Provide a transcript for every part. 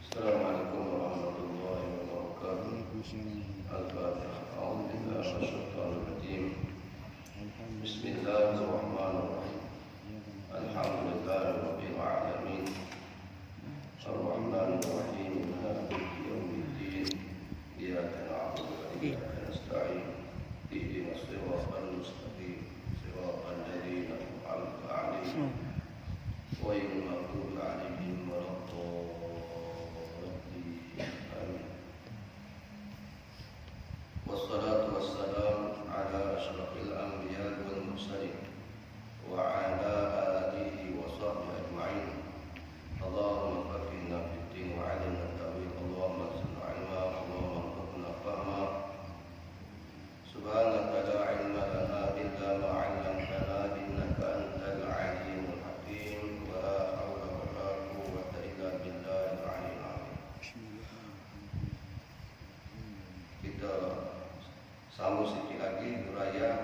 Assalamualaikum warahmatullahi wabarakatuh. Al-Fatihah. A'udzubillahi minasyaitonir rajim. Bismillahirrahmanirrahim. Alhamdulillahi rabbil alamin. Ar-Rahmanir Rahim. Maliki yaumiddin. Iyyaka na'budu wa iyyaka nasta'in. Ihdinas siratal mustaqim. Siratal ladzina an'amta 'alaihim ghairil maghdubi 'alaihim waladdallin. Amin. Wassalatu wassalamu ala asyrafil anbiya'i wal mursalin wa ala alihi wa sahbihi ajma'in. Allahumma faqihna fid din wa 'allimna ta'wil. Allahumma zidna 'ilma. Allahumma arzuqna fahma. Subhanaka la 'ilma lana illa ma 'allamtana innaka antal 'alimul hakim. Wa la hawla wa la quwwata illa billahil 'aliyyil 'azim. Kita sambung sedikit lagi huraian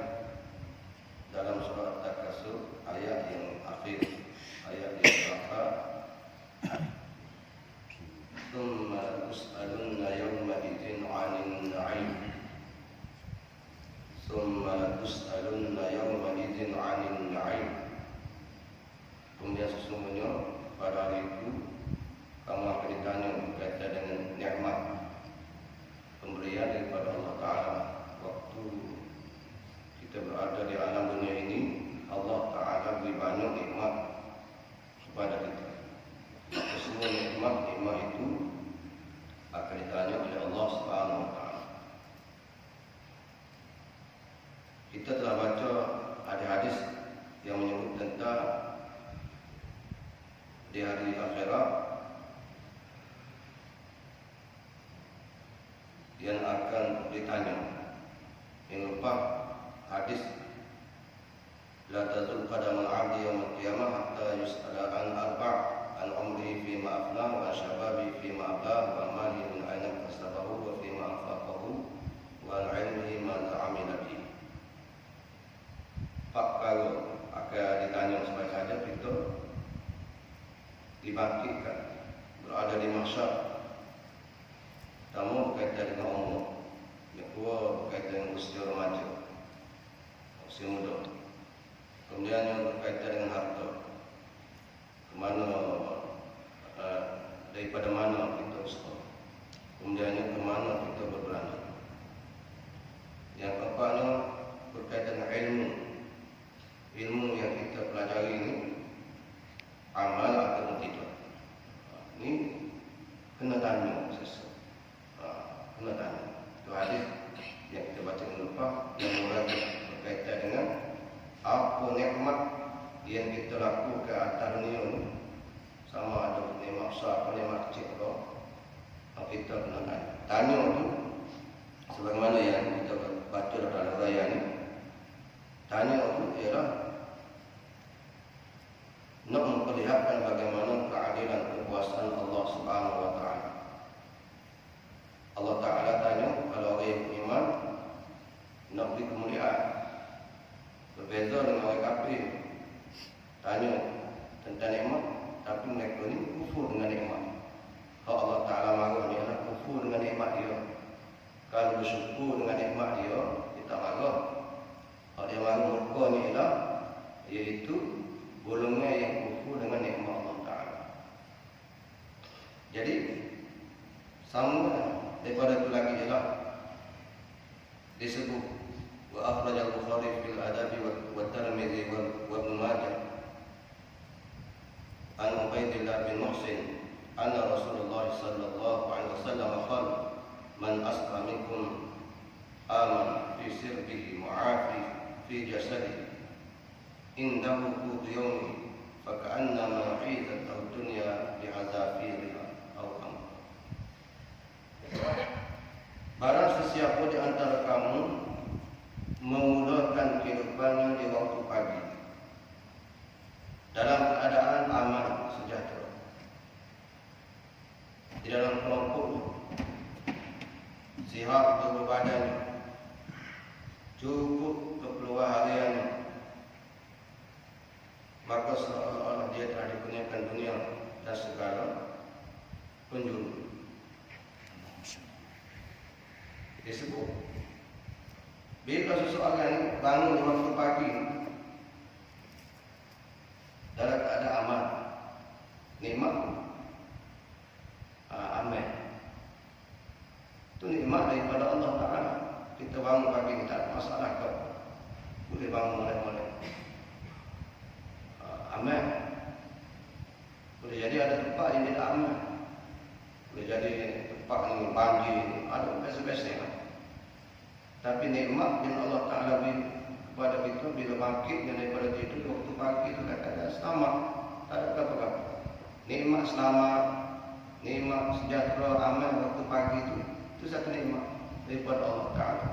dalam surat At-Takasur ayat yang akhir, ayat yang berapa? Tsumma tus'alunna yawma idzin 'anil na'im. Tsumma tus'alunna yawma idzin 'anil na'im. Kemudian sesungguhnya pada hari itu kamu akan ditanya berkaitan dengan nikmat pemberian daripada Allah Ta'ala. Waktu kita berada di alam dunia ini, Allah Ta'ala beri banyak nikmat kepada kita. Maka semua nikmat itu akan ditanya oleh Allah Subhanahu Wa Ta'ala. Kita telah baca ada hadis yang menyebut tentang di hari akhirat yang akan ditanya. Yang lupa hadis la tazul qadamal 'abdi yaumil qiyamah hatta yus'ala an arba' an umrihi fi ma aflah wa shababi fi ma ablah wa mali min aina kasabahu wa fi ma anfaqahu wa 'ilmihi ma amila bihi. Pak kalau akan ditanya supaya saja kita dibangkitkan berada di mahsyar. Pertama berkaitan dengan umur, yang kedua berkaitan dengan usia remaja, usia muda. Kemudian yang berkaitan dengan harta, kemana daripada mana kita usaha. Kemudian kemana kita berbelanja. Yang keempatnya berkaitan dengan ilmu. Ilmu yang kita pelajari ini amal atau tidak. Ini kena tanya sesuatu. Kena tanya. Itu hadis yang kita baca lupa yang mulai berkaitan dengan apa nikmat yang kita lakukan ke atas dunia ini, sama ada nikmat besar atau nikmat kecil atau kita kena tanya. Tanya itu sebagaimana yang kita baca dalam huraian ini. Tanya itu ialah nak memperlihatkan bagaimana keadilan kekuasaan Allah Subhanahu Wa Ta'ala. Allah Ta'ala tanya kalau orang yang beriman nak beri kemuliaan. Berbeza dengan orang kafir, tanya tentang nikmat tapi mereka ni kufur dengan nikmat. Kalau Allah Ta'ala marah ni adalah kufur dengan nikmat dia. Kalau bersyukur dengan nikmat dia, dia tak marah. Kalau dia marah murka ni adalah iaitu golongan yang kufur dengan nikmat Allah Ta'ala. Jadi sama daripada itu lagi ialah disebut wa akhraj al-Bukhari fil adabi wa Tirmidzi wa Ibn Majah an Ubaidillah bin Muhsin anna Rasulullah sallallahu alaihi wasallam qala man asqa minkum aman fi sirbihi mu'afi fi jasadihi indahu qutu yawmi fa ka'annama 'izat ad-dunya bi'azafiriha aw am. Barang sesiapa di antara kamu memulakan kehidupannya di waktu pagi dalam keadaan aman sejahtera, di dalam kelompok sihat tubuh badannya, cukup keperluan hariannya, maka seolah-olah dia telah dikurniakan dunia dan segala penjuru. disebut. Bila seseorang bangun di waktu pagi dalam keadaan aman, nikmat, aman. Itu nikmat daripada Allah Ta'ala. Kita bangun pagi ni tak ada masalah kau. Boleh bangun molek-molek. Aman. Boleh jadi ada tempat yang tidak aman. Boleh jadi tempat ni banjir, ada biasa-biasa lah. Tapi nikmat yang Allah Ta'ala beri kepada kita bila bangkit daripada tidur waktu pagi itu kata selamat, tak ada apa-apa. Nikmat selamat, nikmat sejahtera, aman waktu pagi itu satu nikmat daripada Allah Ta'ala.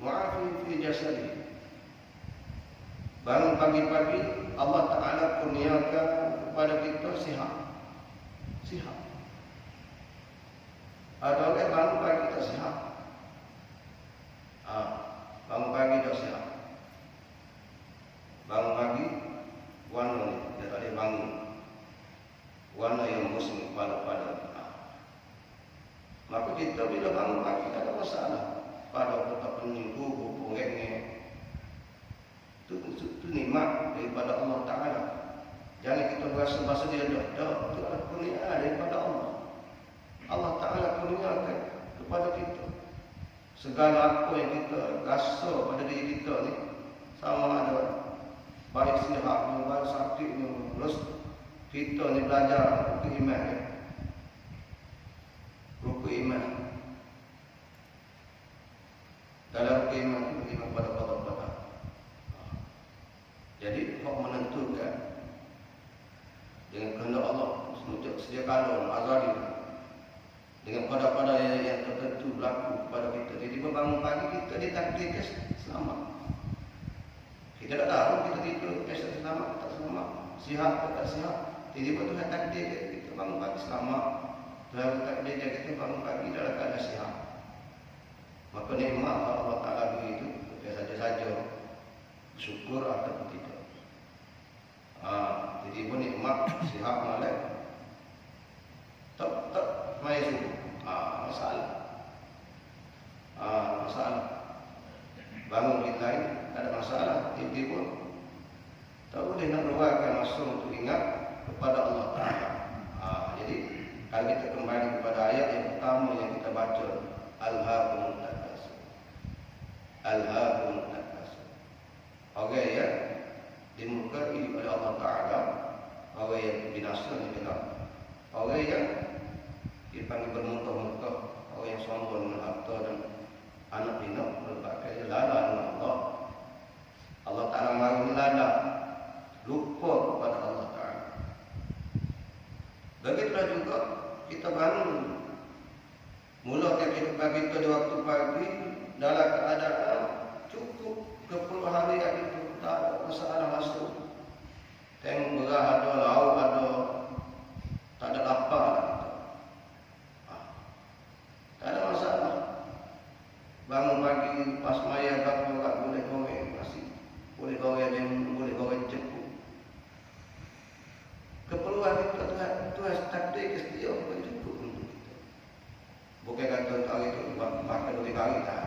Mu'afi fi jasadi. Bangun pagi-pagi Allah Ta'ala kurniakan kepada kita sihat. Sihat. Ada orang bangun pagi tak sihat. Bangun pagi tak sihat. Bangun pagi warna ni dia tak boleh bangun. Warna yang musim pada. Maka kita bila bangun pagi tak ada masalah. Pada otak pening, hubung itu nikmat daripada Allah Ta'ala. Jangan kita berasa bahasa dia dah. Itu adalah kurnia daripada Allah. Allah Ta'ala kurniakan kepada kita. Segala apa yang kita rasa pada diri kita ni, sama ada baik sihatnya, baik sakitnya, terus kita ni belajar buku iman ni. Buku iman. Dalam buku iman itu iman pada. Jadi hak menentukan dengan kehendak Allah sedia kala azali dengan pada yang tertentu berlaku kepada kita. Jadi bangun pagi kita ditakdirkan selamat. Kita tak tahu kita tidur esok selamat tak selamat, sihat tak sihat. Jadi Tuhan takdirkan kita bangun pagi selamat. Tuhan takdirkan kita bangun pagi dalam keadaan sihat. Maka nikmat Allah Ta'ala beri itu saja syukur ataupun tidak. Jadi pun nikmat sihat malai tak mai subuh. Masalah. Bangun kita ini ada masalah. Jadi pun tak boleh nak luarkan masuk untuk ingat kepada Allah Ta'ala. Jadi kalau kita kembali kepada ayat yang pertama yang kita baca, Alhaakumut Takatsur. Alhaakumut Takatsur. Orang yang dimurkai oleh Allah Ta'ala, orang yang binasa ni kita, orang yang dipanggil bermuka-muka, orang yang sombong dengan harta dan anak bina, merupakan lala dengan Allah. Allah Ta'ala mahu lala, lupa kepada Allah Ta'ala. Begitulah juga kita bangun, mulakan kehidupan kita di waktu pagi dalam keadaan cukup ke 10 hari yang itu tak ada masalah masuk. Tengok beras ada, lauk ada, tak ada lapar. Tak ada masalah. Bangun pagi pas maya kakak boleh goreng nasi, boleh goreng cepu. Keperluan kita Tuhan takdir kesetiaan bukan cukup untuk kita. Bukan kata hari itu makan 2 kali tak.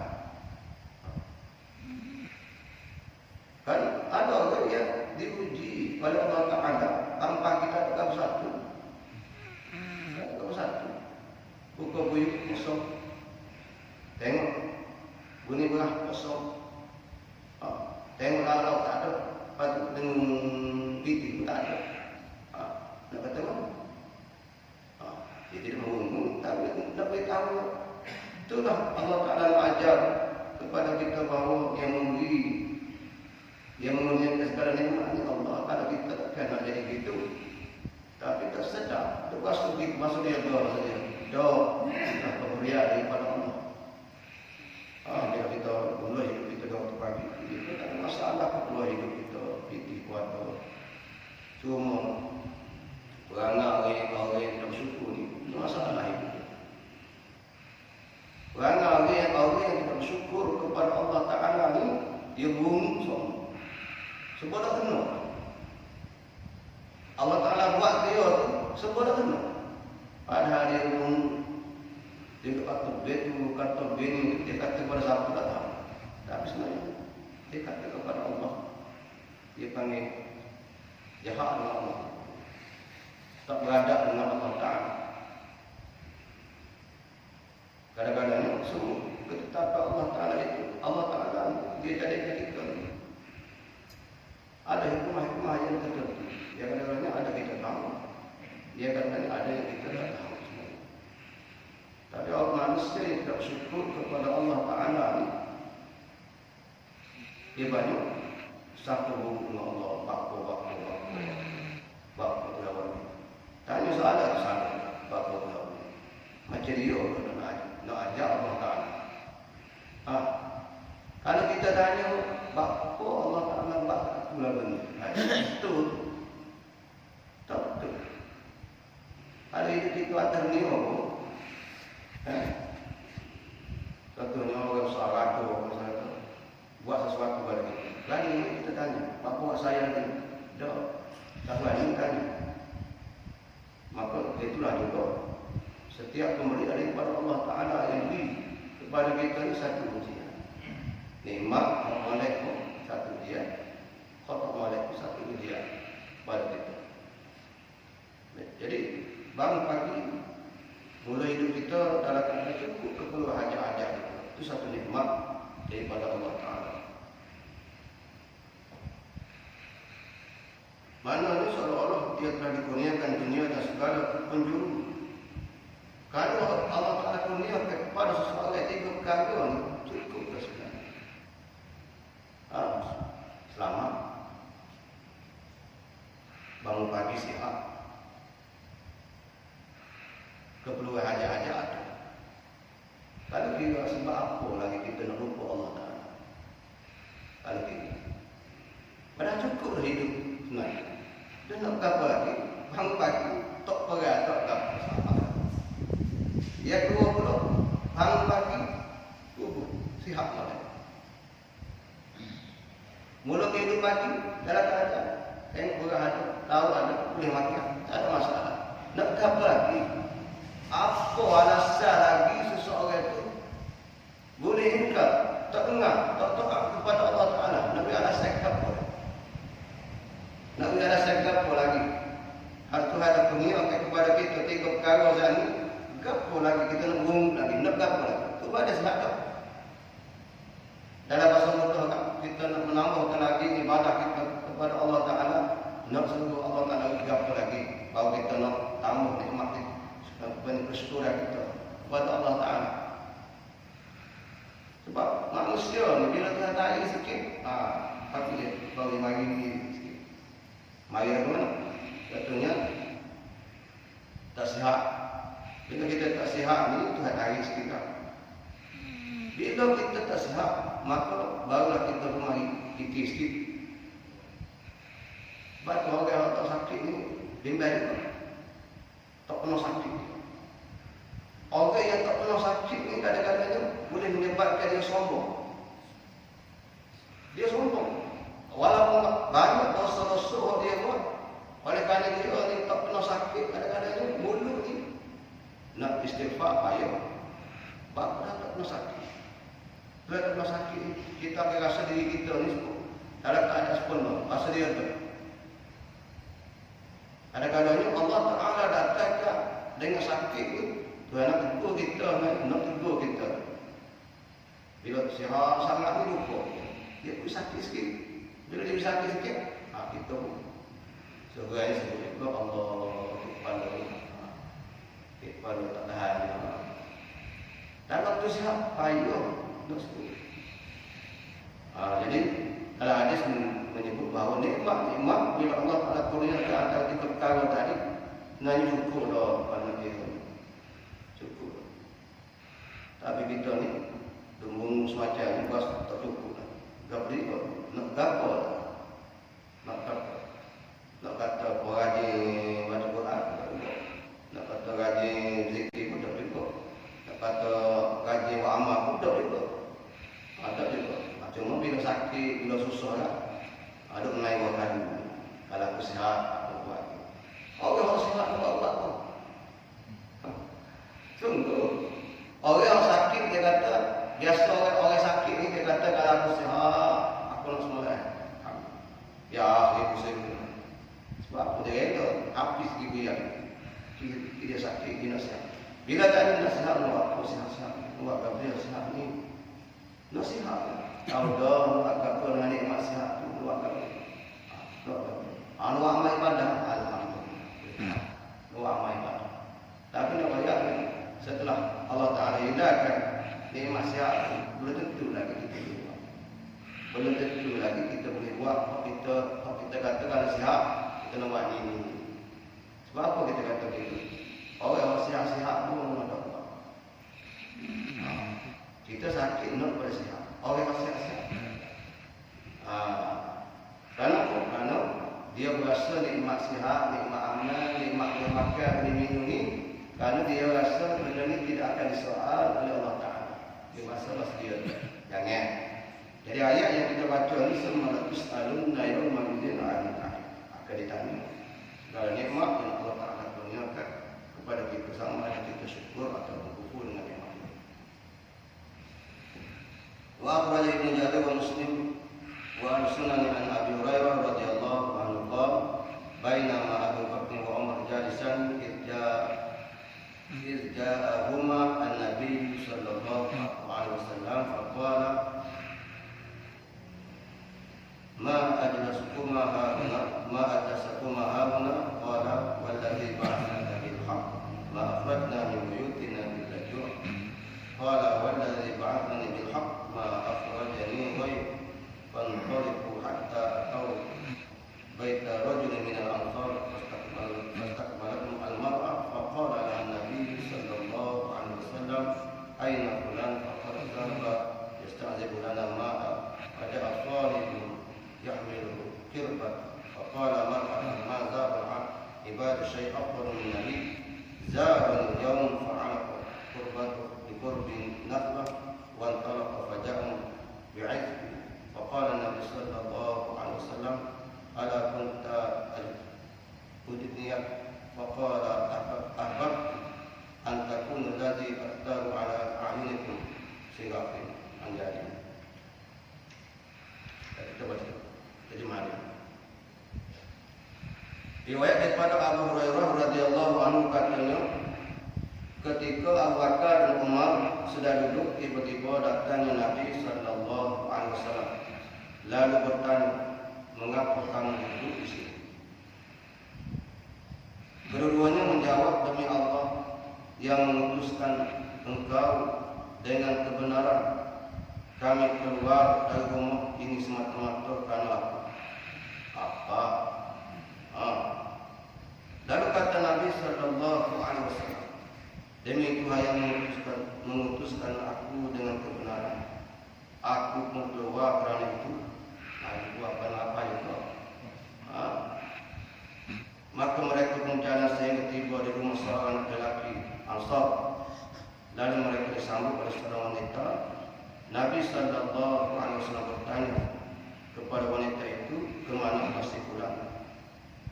Kan ada orang yang diuji oleh Allah Ta'ala tanpa kita tetap satu. Buka buyuk kosong. Tengok bunyi belah kosong. Tengok lalau tak ada. Patut dengan piti tak ada. Nak kata apa? Dia tidak mengumum, tapi nak beritahu. Itulah Allah Ta'ala ajar kepada kita bahawa yang memberi, yang menunjukkan segala nikmat ini Allah. Kalau kita takkan nak jadi gitu, tapi tak sedar. Itu masuk dia doa saja. Doa pemberian daripada Allah. Bila kita mulai hidup kita waktu pagi, itu tak ada masalah mulai hidup kita piti kuat. Cuma perangai orang yang tidak bersyukur ni, itu masalah hidup. Perangai orang yang tidak bersyukur kepada Allah Ta'ala ni, dia burung semua. Sebab dah kena. Allah Ta'ala buat dia tu sebab dah kena. Padahal dia burung Dia kata betul, kata begini, dia kata kepada siapa tak tahu. Tapi sebenarnya dia kata kepada Allah. Dia panggil jahat dengan Allah. Tak beradab dengan Allah Ta'ala. Kadang-kadang semua ketetapan Allah Ta'ala itu, Allah Ta'ala dia jadikan kita ni. Ada hikmah-hikmah yang tertentu. Yang kadang-kadang ada kita tahu. Yang kadang-kadang ada yang kita tak tahu. Tapi orang manusia yang tidak syukur kepada Allah Ta'ala ni, dia banyak satu hubung dengan Allah, bapa lawan. Tanya soalan ke sana, bapa lawan. Macam dia nak ajak Allah Ta'ala. Kalau kita tanya, bapa Allah Ta'ala, bapa lawan. Itu tak betul. Kalau itu atas ni contohnya orang salah tu, buat sesuatu pada kita. Lagi kita tanya, apa buat saya ni? Tak berani tanya. Maka itulah juga setiap pemberi daripada Allah Ta'ala yang beri kepada kita ni satu ujian. Nikmat Assalamualaikum satu ujian, khotok Assalamualaikum satu ujian pada kita. Jadi bangun pagi, mulai hidup kita dalam keadaan cukup keperluan hajat-hajat itu satu nikmat daripada Allah Ta'ala. Mana ni seolah-olah dia telah dikurniakan dunia dan segala penjuru. Kalau Allah Ta'ala kurniakan kepada seseorang tiga perkara ni cukup ke sebenarnya. Selamat, bangun pagi sihat, keperluan hajat-hajat ada. Kalau kita sebab apa lagi kita nak lupa Allah Ta'ala? Kalau kita padahal cukup dah hidup sebenarnya. Dan nak berapa lagi? Bangun pagi, tak perai, tak apa. Yang kedua pula, bangun pagi, sihat malam. Mula hidup pagi, dalam keadaan yang berada, tahu ada, boleh mati, tak ada masalah. Nak berapa lagi? Apa alasan lagi seseorang itu boleh ingkar, tak dengar, tak taat kepada Allah Ta'ala? Nabi alasan apa? Nabi alasan apa lagi? Harus Tuhan ada pengiakan kepada kita tiga perkara ni. Apa lagi kita nak ngomong lagi? Nak apa lagi? Itu ada sedekah. Dalam bahasa mudah kita nak menambahkan lagi ibadah kita kepada Allah Ta'ala. Nak sungguh Allah Ta'ala apa lagi? Bahawa kita nak tambah nikmat kita, bersyukur kita kepada Allah Ta'ala. Sebab manusia ni bila Tuhan tarik sikit, tapi dia bagi mari ni sikit. Mari ke mana? Contohnya tak sihat. Bila kita tak sihat ni Tuhan tarik sikit lah. Bila kita tak sihat, maka barulah kita mari fikir sikit. Sebab tu orang yang tak sakit ni bimbang juga. Tak pernah sakit. Orang yang tak pernah sakit ni kadang-kadang boleh menyebabkan dia sombong. Dia sombong. Walaupun banyak dosa-dosa dia buat, oleh kerana dia ni tak pernah sakit, kadang-kadang mulut ni nak istighfar payah. Sebab tak pernah sakit. Bila tak pernah sakit, kita akan rasa diri kita ni dalam keadaan sempurna. Rasa dia tu. Kadang-kadang Allah Ta'ala datangkan dengan sakit ni, Tuhan nak tegur kita, nak tegur kita. Bila sihat sangat ni lupa, dia pun sakit sikit. Bila dia sakit sikit, kita pun sebenarnya sebut Allah kepala tak tahan. Dan waktu sihat, payah nak sebut. Jadi kalau hadis menyebut bahawa nikmat bila Allah Ta'ala kurniakan antara tiga perkara tadi, sebenarnya cukup dah pada dia. Cukup. Tapi kita ni tunggu semacam ni tak cukup lah. Tak beri kok. Nak gapo lah. Nak kata rajin baca Quran, nak kata rajin zikir pun tak cukup. Nak kata rajin buat amal pun tak cukup. Tak cukup. Cuma bila sakit, bila susah lah, ada menaik waktu. Kalau aku sihat, aku buat. Orang sihat, aku buat pun. Sungguh. dia sakit dia nasihat. Bila tanya nasihat apa nasihat buat dia nasihat ni nasihat. Kalau dah agak pernah nikmat nasihat tu buat apa? Anu amal ibadah alhamdulillah. Doa amal ibadah. Tapi nak bayar setelah Allah Taala hidayahkan nikmat nasihat belum tentu lagi kita buat. Belum tentu lagi kita boleh buat apa kita katakan nasihat kita nak buat ini. Sebab apa kita kata begitu? Orang sihat-sihat pun nak buat. Kita sakit nak pada sihat. Orang sihat-sihat. Kerana dia berasa nikmat sihat, nikmat aman, nikmat makan, minum ni. Kerana dia rasa benda ni tidak akan disoal oleh Allah Ta'ala. Dia masalah dia. Jangan. Jadi ayat yang kita baca ni semua tus'alunna yawma idzin 'anil na'im. Akan ditanya. Segala nikmat yang Allah Ta'ala kurniakan kepada kita sama ada kita syukur atau kufur dengan nikmat itu. Wa akhraja Ibnu Jarir wa Muslim wa Sunan an Abi Hurairah radhiyallahu anhu qala bainama Abu Bakr wa Umar jalisan irja'ahuma an-nabiy sallallahu alaihi wasallam faqala ma ajlasukuma hauna qala walladhi ba'athaka bil haqq ma akhrajna min buyutina illa ju' qala walladhi ba'athani bil haqq ma akhrajani ghayr fanṭaliqu hatta ataw baita rajulin min al-ansar fastaqbalahum al-mar'a faqala laha an-nabiy sallallahu alaihi wasallam aina fulan faqad dhahaba yasta'zibu lana ma'a faja'a talibun yahmilu qirbat faqala mar'atan ma zaba ibadu syai' afdalu min nabi zaba al-yawm fa'alaqa qurbatu bi qurbin nakhlah wa antalaqa faja'a bi'izbi faqala nabi sallallahu alaihi wasallam ala kunta udniya faqala ahbab an takuna alladhi aqtaru ala a'yunikum sirafin anjadi. Kita baca terjemahan. Riwayat daripada Abu Hurairah radhiyallahu anhu katanya, ketika Abu Bakar dan Umar sudah duduk, tiba-tiba datangnya Nabi sallallahu alaihi wasallam lalu bertanya, mengapa kamu duduk di sini? Kedua-duanya menjawab, demi Allah yang mengutuskan engkau dengan kebenaran, kami keluar dari rumah ini semata-mata karena apa? Lalu kata Nabi sallallahu alaihi wasallam, demi Tuhan yang mengutuskan aku dengan kebenaran, aku pun keluar kerana itu. Aku apa itu? Maka mereka pun jalan sehingga tiba di rumah seorang lelaki Ansar. Lalu mereka disambut oleh seorang wanita. Nabi sallallahu alaihi wasallam bertanya kepada wanita itu, ke mana pasti pulang?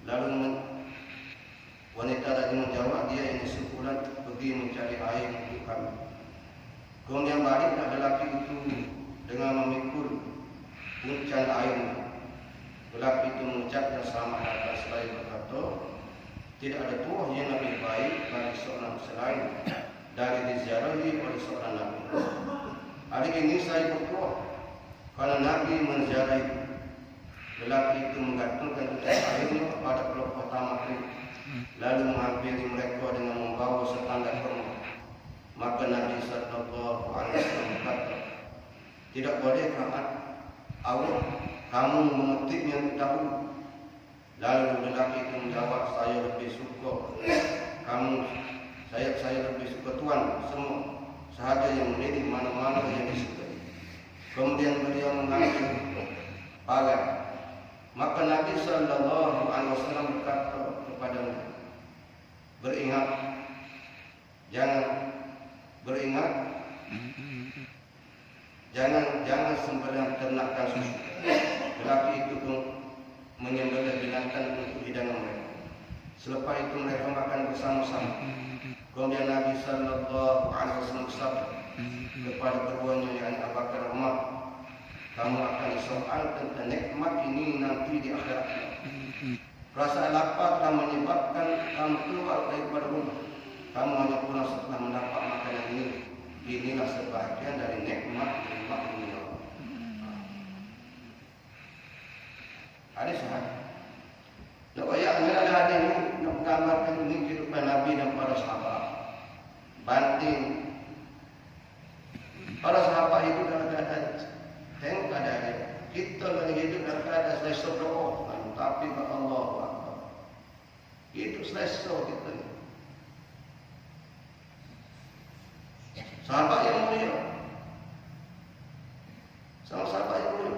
Lalu wanita tadi menjawab, dia ini sepulang pergi mencari air untuk kami. Kemudian baliklah lelaki itu dengan memikul puncan air. Lelaki itu mengucapkan selamat datang selain berkata, tidak ada tuah yang lebih baik bagi seorang selain dari diziarahi oleh seorang Nabi. Hari ini saya bertuah karena Nabi menziarahi. Lelaki itu menggantungkan puncan airnya pada kelopak tamak, lalu menghampiri mereka dengan membawa setangga kurma. Maka Nabi sallallahu alaihi wasallam berkata, tidak bolehkah awak kamu memetiknya dahulu? Lalu lelaki itu menjawab, saya lebih suka saya lebih suka Tuhan semua sahaja yang memilih mana-mana yang disukai. Kemudian beliau mengambil pagar. Maka Nabi sallallahu alaihi wasallam berkata kepadanya, jangan sembelih ternakan susu. Lelaki itu pun menyembelih binatang untuk hidangan mereka. Selepas itu mereka makan bersama-sama. Kemudian Nabi sallallahu alaihi wasallam bersabda kepada keduanya, yakni Abu Bakar dan Umar, kamu akan disoal tentang nikmat ini nanti di akhirat. Perasaan lapar telah menyebabkan kamu keluar daripada rumah. Kamu hanya pulang setelah mendapat makanan ini. Inilah sebahagian dari nikmat dunia. Hadis sahih. Ayatnya ada hadis ini nak menggambarkan ini kehidupan Nabi dan para sahabat. Banding para sahabat itu dalam keadaan tengok keadaan kita lagi hidup dalam keadaan selesa doa, tapi kepada Allah Akbar. Itu selesa kita ni. Sahabat yang mulia, sama sahabat yang mulia.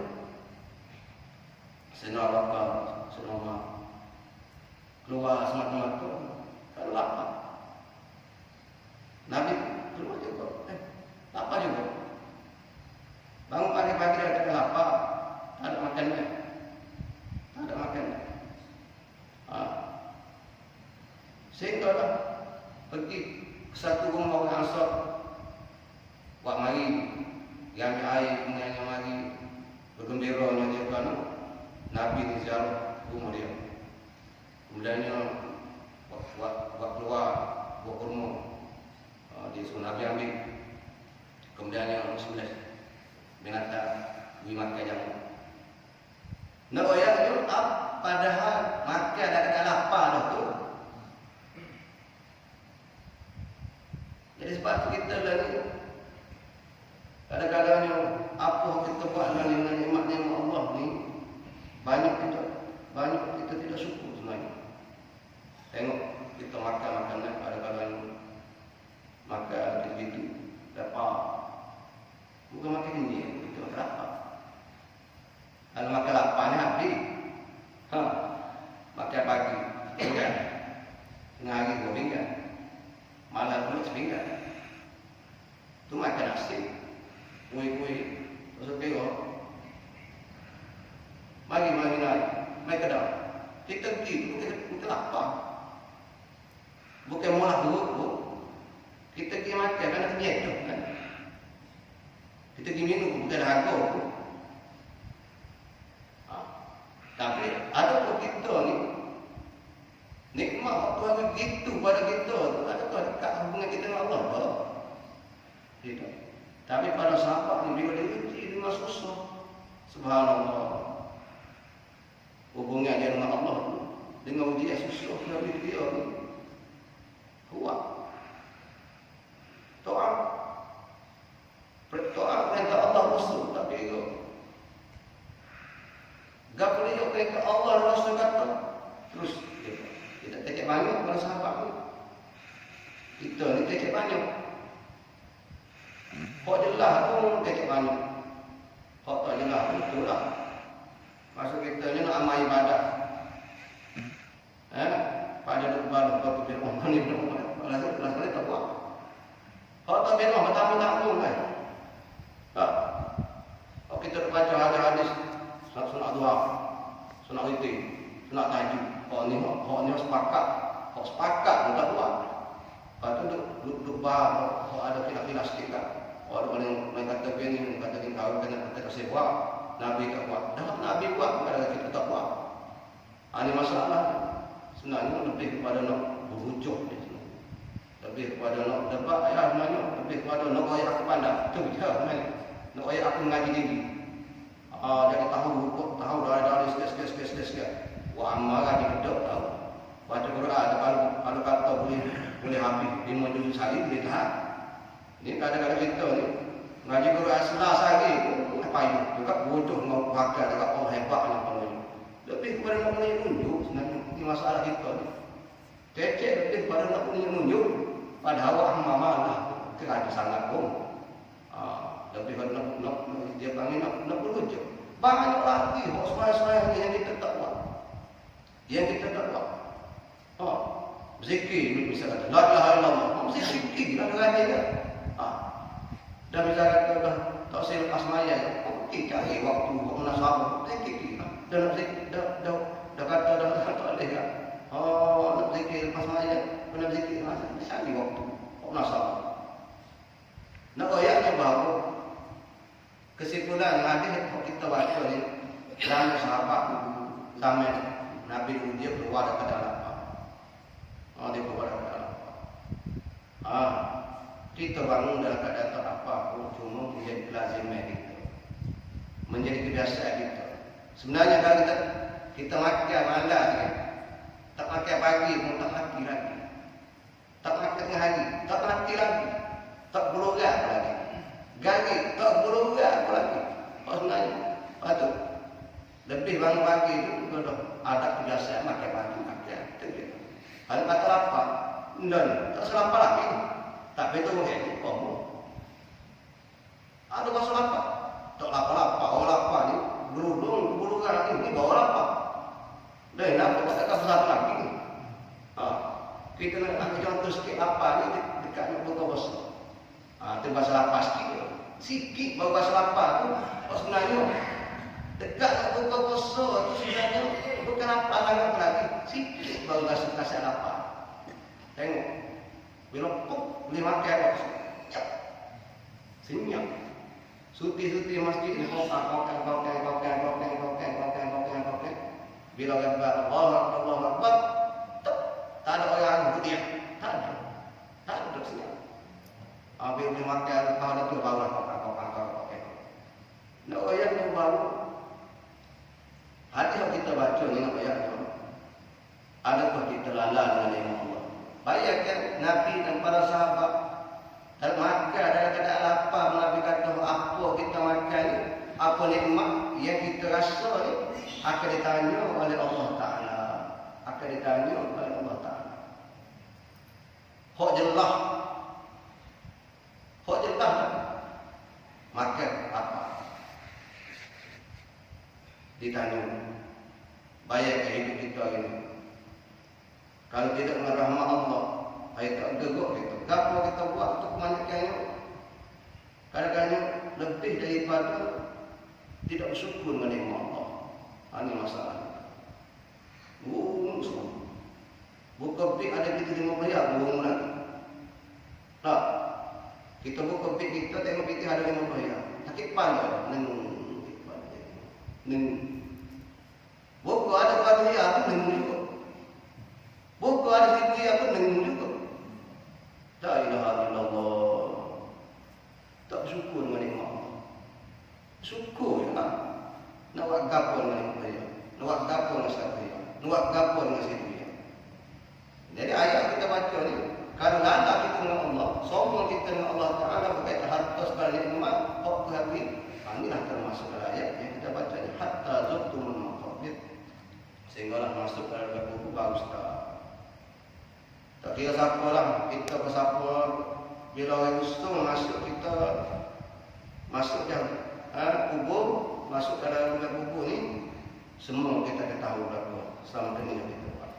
Senang lapar, senang keluar semata-mata, kalau lapar. Nabi keluar juga, lapar juga. Bangun pagi-pagi dah ada lapar, tak ada makan ni, tak ada makan. Sehinggalah pergi ke satu rumah orang Ansar, buat mari, yang ambil air, menyanyi mari, bergembira menyanyikan Nabi di ziarah rumah dia. Kemudiannya buat keluar, buat kurma. Dia suruh Nabi ambil. Kemudiannya bismillah binatang beri makan jamu. Nak ayatnya padahal makan ada lapar dah tu. Jadi sebab tu kita lah ni kadang-kadang apa kita buat dengan nikmat-nikmat Allah ni banyak kita tidak syukur sebenarnya. Tengok kita makan makanan kadang-kadang makan begitu lapar. Bukan makan ini, kita makan lapar. Kalau makan lapar ni habis. Makan pagi, pinggan. Tengah hari 2 pinggan. Malam pula sepinggan. Tu makan nasi. Kuih-kuih. Terus tengok. Mari naik. Naik ke dalam. Kita pergi, kita lapar. Bukan mula buruk pun. Kita pergi makan, kerana kenyat tu kan. Kita pergi minum, bukan dahaga pun. Tapi ada pun kita ni, nikmat waktu ada begitu pada kita tu, adakah dekat hubungan kita dengan Allah? Tidak. Tapi pada sahabat ni, bila dia uji dengan susah, subhanallah, hubungan dia dengan Allah tu, dengan ujian susah, Nabi dia ni kuat. To'am perintah Allah Rasul tak bega. Gak boleh perintah Allah Rasul kata terus kita tekek banyak pada sahabat ni. Kita ni tekek banyak. Kok jelas pun tekek banyak. Kok tak jelas pun itulah. Maksud kita ni nak amal ibadah. Pada duk balu kau tu orang ni belas tak buat. Kalau tak benar bertanggung-tanggung kan. Kalau kita baca hadis sunat dua, sunat witir, sunat tahajud. Kalau ni sepakat, kalau sepakat pun tak buat. Lepas tu duk bar, kalau ada khilaf-khilaf sikit kan. Kalau ada yang kata begini, kata begini, kalau kena kata saya buat, Nabi tak buat. Dah Nabi buat, bukan kita tak buat. Ini masalah. Sebenarnya lebih kepada nak berujuk di sini. Lebih kepada nak dapat ayah sebenarnya. Lebih kepada nak ayah aku pandang. Itu je sebenarnya. Nak ayah aku mengaji tinggi. Jadi tahu hukum, tahu dari sikit. Wah amarah dia kedok tahu. Baca Quran kalau kata boleh habis 5 juz sehari boleh tahan. Ini kadang-kadang kita ni ngaji Quran Selasa hari tu apa itu? Juga bodoh mau pakai dekat orang hebat ni apa ni. Lebih kepada nak menunjuk sebenarnya. Ini masalah kita ni. Kecek lebih pada nak menunjuk pada awak mamalah kerana sangat pun. Lebih pada nak dia panggil nak menunjuk. Banyak lagi hak yang kita tak buat. Yang kita tak buat. Zikir misalnya la ilaha illallah. Mesti zikir nak ngaji kan. Dan misalnya kata tak saya lepas maya, okey cari waktu munasabah. Zikir. Dan dah kata dah tak boleh kan. Nak zikir lepas maya, kena zikir masa cari waktu munasabah. Nak ayatnya baru kesimpulan hadis yang kita baca ni dalam sahabat zaman Nabi dia keluar dari keadaan lapar. Dia keluar dari keadaan lapar. Kita bangun dalam keadaan tak apa pun, cuma menjadi lazimah kita, menjadi kebiasaan kita. Sebenarnya kalau kita makan malas kan, tak makan pagi pun tak mati lagi, tak makan tengah hari tak mati lagi, tak berorak lagi, gaji tak berorak lagi. Sebenarnya patut lebih bangun pagi itu kalau ada kebiasaan makan pagi makan itu dia. Kalau kata lapar, dan tak selapar lagi. Tak betul ni, ada masalah apa? Tak lapar-lapar, orang lapar ni berulung ni bawa lapar. Dan nak tak ada masalah lagi ni. Kita nak ambil contoh sikit lapar ni dekat nak buka puasa. Itu bahasa lapar sikit baru bahasa lapar tu. Sebenarnya dekat nak buka puasa tu sebenarnya bukan lapar sangat lagi. Sikit baru bahasa lapar. Tengok. Bila puk, boleh makan senyap. Suti-suti masjid ni kokang. Bila gambar Allah Akbar, tak ada orang itu dia. Tak ada senyap. Bila boleh makan, kalau ada tu baru kokang. Nak ayat tu baru. Hadis yang kita baca ni nak ayat tu. Adakah kita lalai dengan nikmat Allah? Bayangkan Nabi dan para sahabat dalam makan dalam keadaan lapar, Nabi kata apa kita makan ni, apa nikmat yang kita rasa ni akan ditanya oleh Allah Ta'ala. Akan ditanya oleh Allah Ta'ala. Hak jelas makan apa ditanya. Bayangkan hidup kita ini, kalau tidak dengan rahmat Allah, saya tak gegok kita. Apa kita buat untuk kemanjakannya? Kadang-kadang lebih daripada tidak bersyukur dengan nikmat Allah. Ini masalah. Semua. Buka big ada kita 5 bayar, burung lagi. Tak. Kita buka big kita tengok kita ada 5 bayar. Sakit pan Neng. Buka ada 4 bayar, neng juga. Buku ada situ yang pening juga. La ilaha illallah. Tak syukur dengan nikmat Allah. Syukur ya. Nak buat gapo dengan nikmat dia. Nak buat gapo dengan siapa dia. Nak buat gapo dengan situ dia. Jadi ayat kita baca ni, kalau lala kita dengan Allah, sombong kita dengan Allah Ta'ala berkaitan harta segala nikmat, hak hati, inilah termasuk ayat yang kita baca ni, hatta zurtumul maqabir. Sehinggalah masuk dalam buku bagus tak. Tak kira siapa lah, kita ke siapa. Bila orang usung masuk kita, masuk yang kubur, masuk ke dalam kubur ni, semua kita ketahui berapa selama dunia kita buat.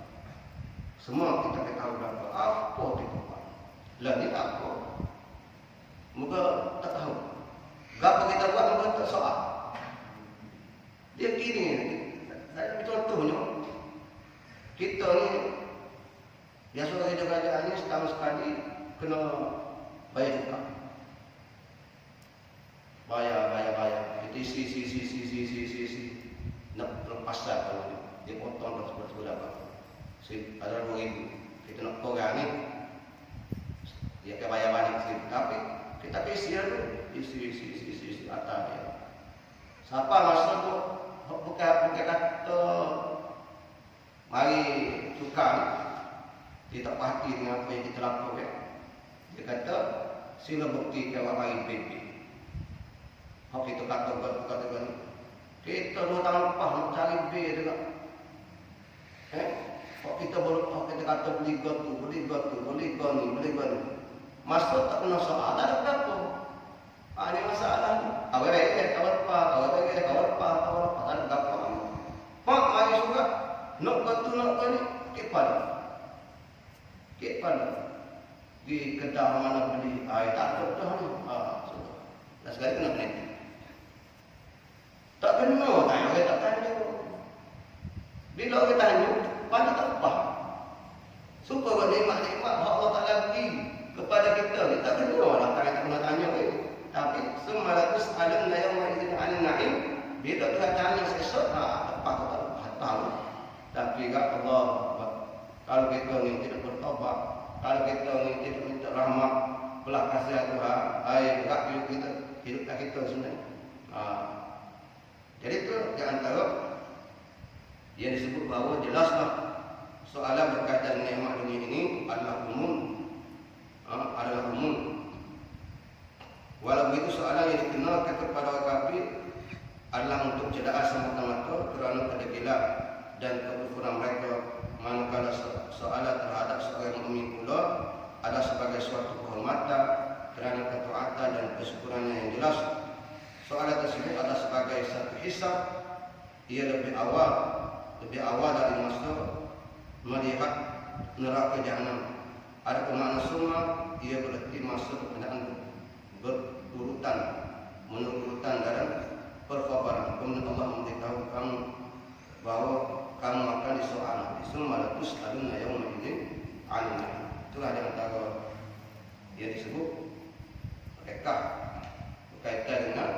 Semua kita ketahui berapa apa kita buat. Lah ni apa? Muka tak tahu. Apa kita buat muka tak soal. Dia gini, saya contohnya, kita ni biasa kerja kerajaan ni setahun sekali kena bayar juga. Bayar. Kita isi. Nak lepas dah kalau dia potong sebelah apa. Ada 2,000. Kita nak korang ni, dia akan bayar balik sikit. Tapi kita isi dulu, isi atas dia. Siapa masa tu bukan kata mari tukar ni. Dia tak pahati dengan apa yang kita lakukan. Dia kata, sila buktikan awak mari PB. Hak kita kata ni. Kita 2 tahun lepas nak cari B juga. Hak kita kata beli gotu. Masa tak kena soal, tak ada berapa. Ini masalah ni. Awak kawal apa, tak ada berapa. Pak mari juga, nak gotu ni, kepada. Di kedai mana beli air tak ada dah ni. Dah sekali kena kena. Tak kena tanya, tak tanya. Bila kita tanya, pandai tak apa. Supaya nikmat Allah Ta'ala bagi kepada kita. Kita tak kena lah, tak kena tanya. Tapi semua 100 alam layang ma'izin alim na'im. Bila Tuhan tanya sesuatu, tepat tak tahu. Tapi kalau kita ni tidak minta rahmat belah kasih Tuhan, berat hidup kita sebenarnya. Jadi itu di antara yang disebut bahawa jelaslah soalan berkaitan nikmat dunia ini adalah umum. Walau begitu soalan yang dikenalkan kepada orang kafir adalah untuk cedera semata-mata kerana kedegilan dan kekufuran mereka, manakala soalan terhadap seorang mukmin pula ada sebagai suatu kehormatan kerana ketaatan dan kesyukurannya yang jelas. Soalan tersebut adalah sebagai satu hisab. Ia lebih awal dari masa melihat neraka Jahannam. Ada makna summa, ia berarti masa keadaan berurutan, menurut urutan dalam perkabaran. Kemudian Allah memberitahu kamu bahawa kamu akan disoal. Summa latus aluna yauma idzin 'anil. Itulah di antara ia disebut rekah berkaitan dengan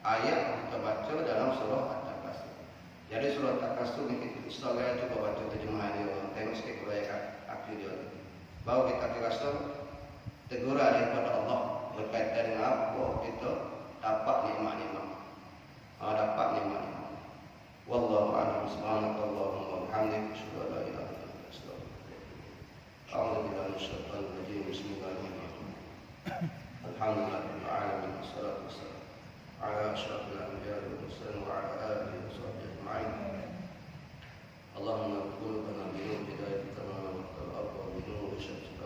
ayat yang kita baca dalam surah At-Takasur. Jadi surah At-Takasur ni kita saya cuba baca terjemahan dia, tengok sikit kebaikan akhir dia. Bahawa kita rasa teguran daripada Allah berkaitan dengan apa kita dapat nikmat-nikmat. Dapat nikmat-nikmat. Wallahu a'lam. Subhanakallahumma wa bihamdika asyhadu an la ilaha illa anta astaghfiruka wa atubu ilaik. A'udzu billahi minasyaitonir rajim. Bismillahirrahmanirrahim. Alhamdulillahirabbil alamin. Wassalatu wassalamu ala asyrafil anbiya'i wal mursalin wa ala alihi wa sahbihi ajma'in. Allahumma qulubana bi nur hidayatika wa nuril ardi bi nur syamsika